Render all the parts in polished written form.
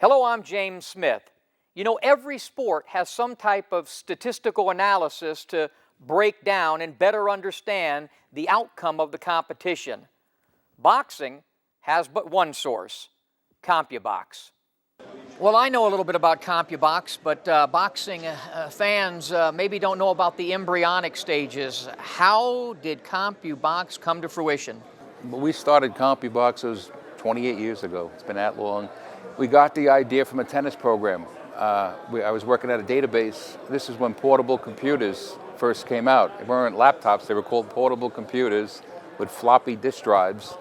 Hello, I'm James Smith. You know, every sport has some type of statistical analysis to break down and better understand the outcome of the competition. Boxing has but one source, Compubox. Well, I know a little bit about Compubox, but boxing fans maybe don't know about the embryonic stages. How did Compubox come to fruition? We started Compubox, it was 28 years ago. It's been that long. We got the idea from a tennis program. I was working at a database. This is when portable computers first came out. They weren't laptops, they were called portable computers with floppy disk drives.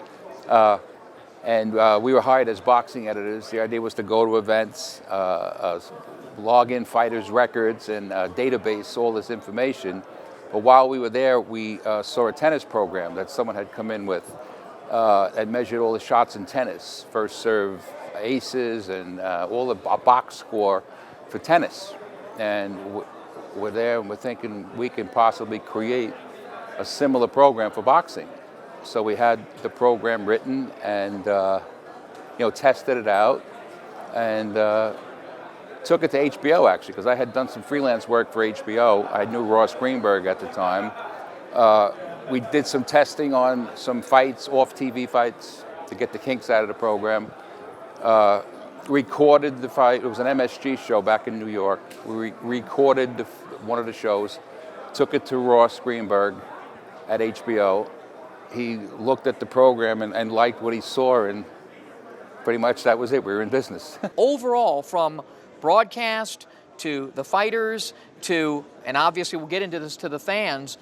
And we were hired as boxing editors. The idea was to go to events, log in fighters' records and database all this information. But while we were there, we saw a tennis program that someone had come in with that measured all the shots in tennis, first serve, aces, and all the box score for tennis. And we're there and we're thinking we can possibly create a similar program for boxing. So we had the program written and tested it out and took it to HBO actually, because I had done some freelance work for HBO. I knew Ross Greenberg at the time. We did some testing on some fights, off-TV fights, to get the kinks out of the program. Recorded the fight. It was an MSG show back in New York. We recorded one of the shows, took it to Ross Greenberg at HBO. He looked at the program and liked what he saw, and pretty much that was it. We were in business. Overall, from broadcast to the fighters to, and obviously we'll get into this, to the fans,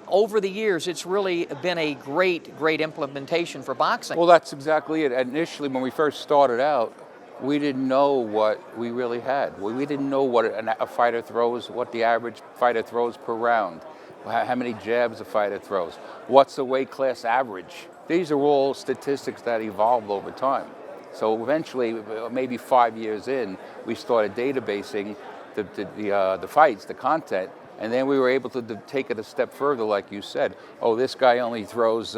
over the years it's really been a great implementation for boxing. Well, that's exactly it. Initially, when we first started out, we didn't know what we really had. We didn't know what a fighter throws, what the average fighter throws per round, how many jabs a fighter throws, what's the weight class average. These are all statistics that evolved over time. So eventually, maybe 5 years in, we started databasing the fights, the content, and then we were able to take it a step further, like you said. Oh, this guy only throws,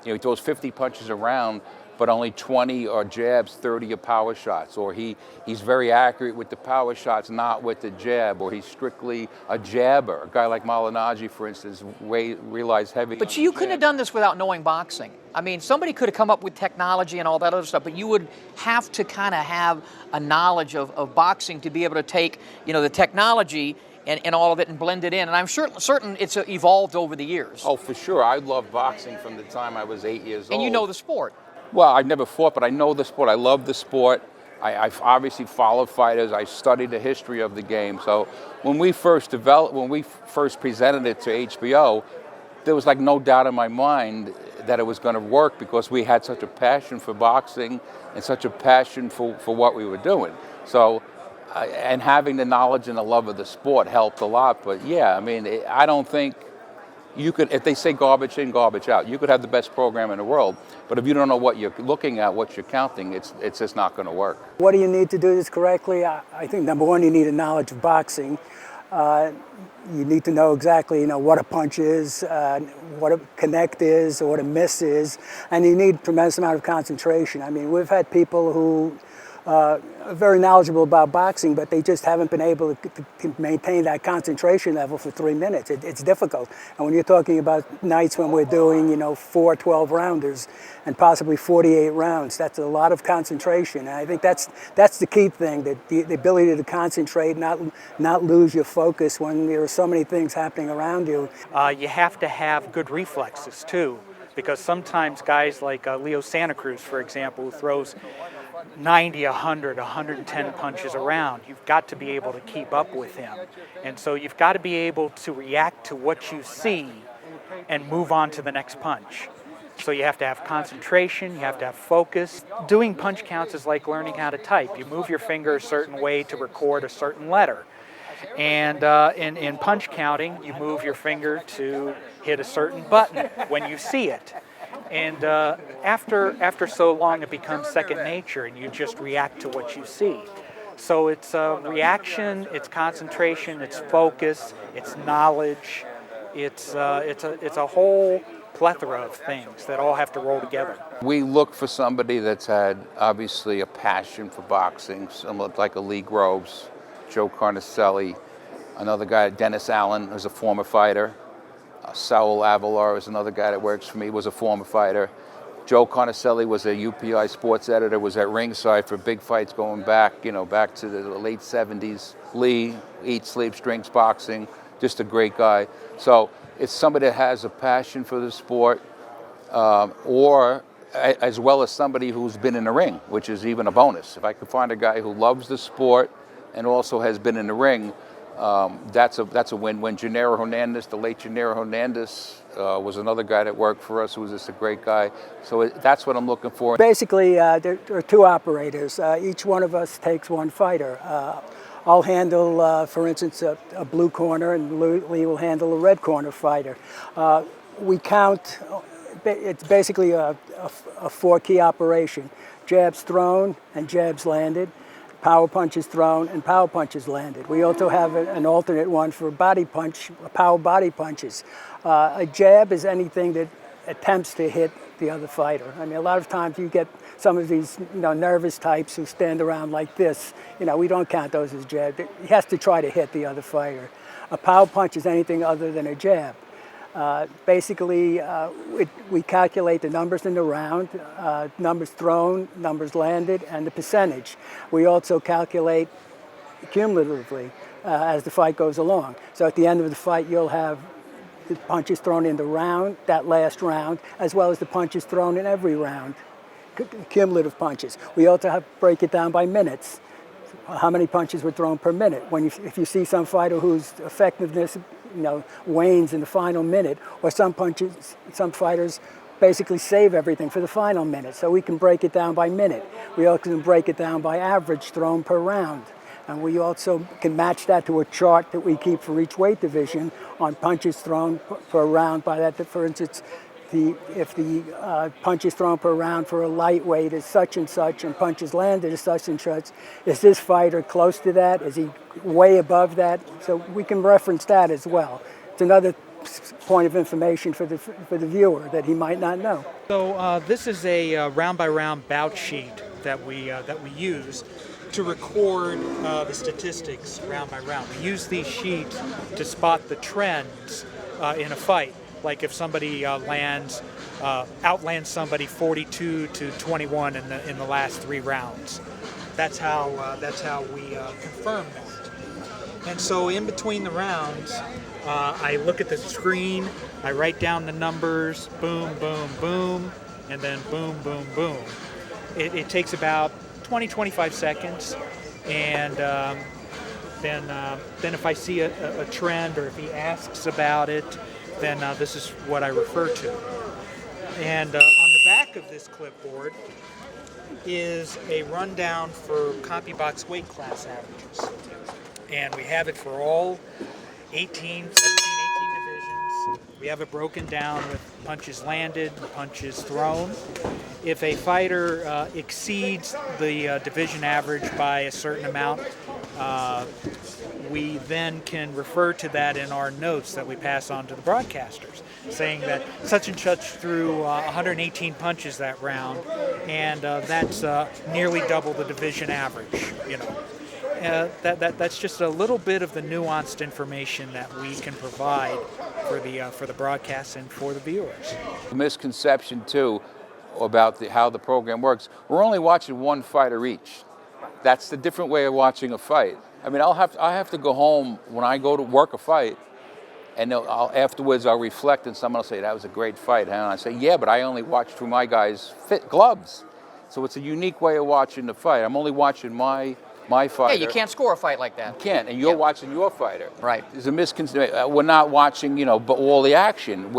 he throws 50 punches a round, but only 20 are jabs, 30 are power shots. Or he's very accurate with the power shots, not with the jab. Or he's strictly a jabber. A guy like Malignaggi, for instance, relies heavy. But you couldn't have done this without knowing boxing. I mean, somebody could have come up with technology and all that other stuff, but you would have to kind of have a knowledge of boxing to be able to take, the technology and all of it and blend it in. And I'm certain it's evolved over the years. Oh, for sure. I loved boxing from the time I was 8 years old. And you know the sport. Well, I never fought, but I know the sport. I love the sport. I've obviously followed fighters. I studied the history of the game. So when we first presented it to HBO, there was like no doubt in my mind that it was going to work, because we had such a passion for boxing and such a passion for what we were doing. So, and having the knowledge and the love of the sport helped a lot. But yeah, I mean, I don't think you could, if they say garbage in, garbage out, you could have the best program in the world, but if you don't know what you're looking at, what you're counting, it's just not going to work. What do you need to do this correctly? I think number one, you need a knowledge of boxing. You need to know exactly, what a punch is, what a connect is, or what a miss is, and you need a tremendous amount of concentration. I mean, we've had people who are very knowledgeable about boxing, but they just haven't been able to maintain that concentration level for 3 minutes. It's difficult. And when you're talking about nights when we're doing, 4 12-rounders and possibly 48 rounds, that's a lot of concentration. And I think that's the key thing, that the ability to concentrate, not lose your focus when there are so many things happening around you. You have to have good reflexes too, because sometimes guys like Leo Santa Cruz, for example, who throws 90, 100, 110 punches around, you've got to be able to keep up with him. And so you've got to be able to react to what you see and move on to the next punch. So you have to have concentration, you have to have focus. Doing punch counts is like learning how to type. You move your finger a certain way to record a certain letter. And in punch counting, you move your finger to hit a certain button when you see it. And after so long, it becomes second nature, and you just react to what you see. So it's reaction, it's concentration, it's focus, it's knowledge, it's a whole plethora of things that all have to roll together. We look for somebody that's had, obviously, a passion for boxing, someone like a Lee Groves, Joe Carnicelli, another guy, Dennis Allen, who's a former fighter. Saul Avalar is another guy that works for me, was a former fighter. Joe Carnicelli was a UPI sports editor, was at ringside for big fights going back, back to the late 70s. Lee, eats, sleeps, drinks boxing, just a great guy. So it's somebody that has a passion for the sport, or as well as somebody who's been in the ring, which is even a bonus. If I could find a guy who loves the sport and also has been in the ring, that's a win-win. Gennaro Hernandez, the late Gennaro Hernandez, was another guy that worked for us who was just a great guy. So that's what I'm looking for. Basically, there are two operators. Each one of us takes one fighter. I'll handle, for instance, a blue corner, and Lee will handle a red corner fighter. We count, it's basically a four-key operation. Jabs thrown and jabs landed. Power punches thrown and power punches landed. We also have an alternate one for power body punches. A jab is anything that attempts to hit the other fighter. I mean, a lot of times you get some of these, nervous types who stand around like this. We don't count those as jabs. He has to try to hit the other fighter. A power punch is anything other than a jab. Basically, we calculate the numbers in the round, numbers thrown, numbers landed, and the percentage. We also calculate cumulatively as the fight goes along. So at the end of the fight, you'll have the punches thrown in the round, that last round, as well as the punches thrown in every round, cumulative punches. We also have to break it down by minutes. How many punches were thrown per minute? If you see some fighter whose effectiveness wanes in the final minute, or some fighters basically save everything for the final minute. So we can break it down by minute. We also can break it down by average thrown per round. And we also can match that to a chart that we keep for each weight division on punches thrown per round. By that, for instance, if the punches thrown per round for a lightweight is such and such, and punches landed is such and such, is this fighter close to that? Is he way above that? So we can reference that as well. It's another point of information for the viewer that he might not know. So this is a round-by-round bout sheet that we use to record the statistics round by round. We use these sheets to spot the trends in a fight. Like if somebody outlands somebody 42-21 in the last 3 rounds. That's how we confirm that. And so in between the rounds, I look at the screen, I write down the numbers, boom, boom, boom, and then boom, boom, boom. It takes about 20-25 seconds, and then if I see a trend, or if he asks about it, then this is what I refer to. And on the back of this clipboard is a rundown for Compubox weight class averages. And we have it for all 18 divisions. We have it broken down with punches landed, punches thrown. If a fighter exceeds the division average by a certain amount, we then can refer to that in our notes that we pass on to the broadcasters, saying that such and such threw 118 punches that round, and that's nearly double the division average. That's just a little bit of the nuanced information that we can provide for the broadcast and for the viewers. The misconception too about how the program works. We're only watching one fighter each. That's the different way of watching a fight. I mean, I have to go home when I go to work a fight, and afterwards I'll reflect, and someone will say, "That was a great fight," huh? And I say, "Yeah, but I only watched through my guys' fit gloves." So it's a unique way of watching the fight. I'm only watching my fighter. Yeah, you can't score a fight like that. You can't, and you're watching your fighter. Right. There's a misconception. We're not watching, but all the action.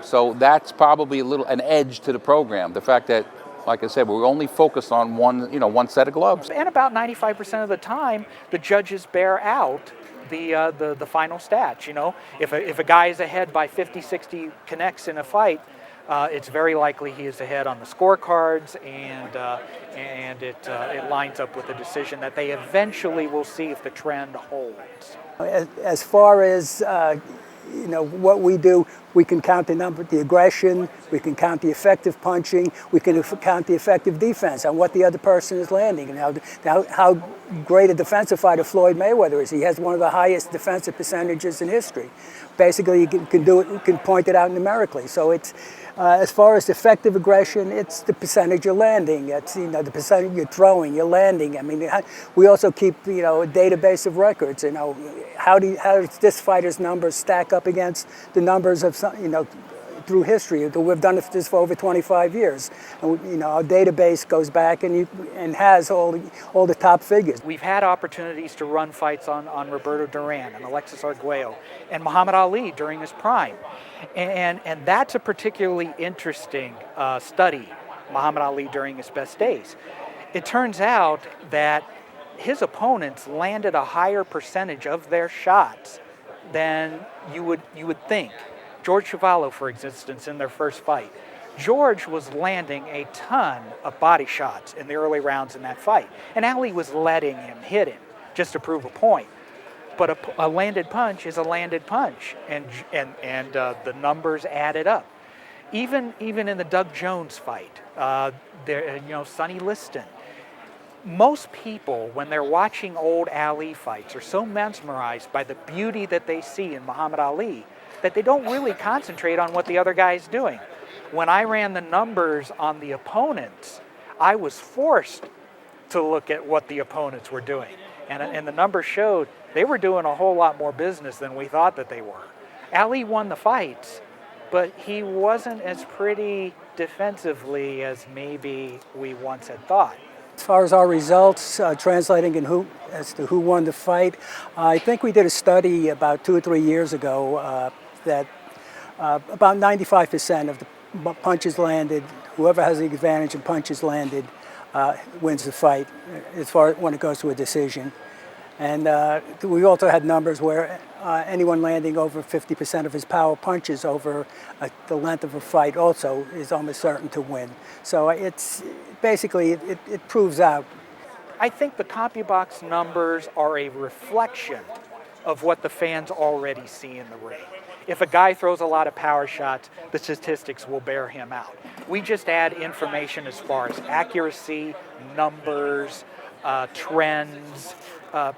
So that's probably an edge to the program. The fact that, like I said, we're only focused on one set of gloves. And about 95% of the time, the judges bear out the final stats. If a guy is ahead by 50, 60 connects in a fight, it's very likely he is ahead on the scorecards, and it lines up with the decision that they eventually will see if the trend holds. As far as what we do, We can count the aggression, we can count the effective punching, we can count the effective defense on what the other person is landing, and how great a defensive fighter Floyd Mayweather is. He has one of the highest defensive percentages in history. Basically, you can point it out numerically. So it's, as far as effective aggression, it's the percentage you're landing. It's, the percentage you're throwing, you're landing. I mean, we also keep, a database of records. How does this fighter's numbers stack up against the numbers of some, through history? We've done this for over 25 years. And our database goes back and has all the top figures. We've had opportunities to run fights on Roberto Duran and Alexis Arguello and Muhammad Ali during his prime. And that's a particularly interesting study, Muhammad Ali during his best days. It turns out that his opponents landed a higher percentage of their shots than you would think. George Chuvalo, for instance, in their first fight, George was landing a ton of body shots in the early rounds in that fight, and Ali was letting him hit him just to prove a point. But a landed punch is a landed punch, and the numbers added up. Even in the Doug Jones fight, Sonny Liston. Most people, when they're watching old Ali fights, are so mesmerized by the beauty that they see in Muhammad Ali that they don't really concentrate on what the other guy's doing. When I ran the numbers on the opponents, I was forced to look at what the opponents were doing. And the numbers showed they were doing a whole lot more business than we thought that they were. Ali won the fights, but he wasn't as pretty defensively as maybe we once had thought. As far as our results, translating as to who won the fight, I think we did a study about 2 or 3 years ago that about 95% of the punches landed, whoever has the advantage in punches landed, wins the fight as far as when it goes to a decision. And we also had numbers where anyone landing over 50% of his power punches over the length of a fight also is almost certain to win. So it's basically, it proves out. I think the CompuBox numbers are a reflection of what the fans already see in the ring. If a guy throws a lot of power shots, the statistics will bear him out. We just add information as far as accuracy, numbers, trends,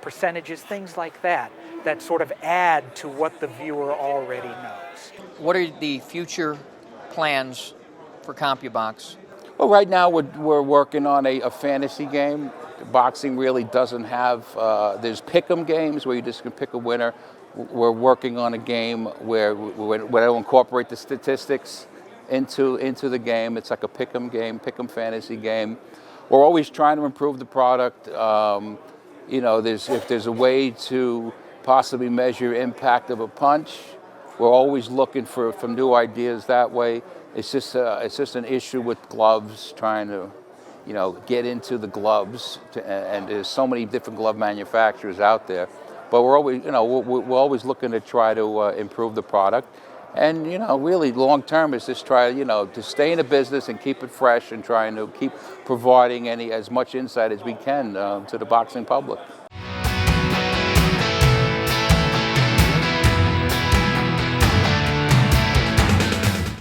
percentages, things like that sort of add to what the viewer already knows. What are the future plans for CompuBox? Well, right now we're working on a fantasy game. Boxing really doesn't have, there's pick'em games where you just can pick a winner. We're working on a game where we'll incorporate the statistics into the game. It's like a pick'em game, pick'em fantasy game. We're always trying to improve the product. If there's a way to possibly measure impact of a punch, we're always looking for new ideas that way. It's just an issue with gloves, trying to, get into the gloves, and there's so many different glove manufacturers out there. But we're always, we're always looking to try to improve the product, and really long term is just try, to stay in the business and keep it fresh, and trying to keep providing as much insight as we can to the boxing public.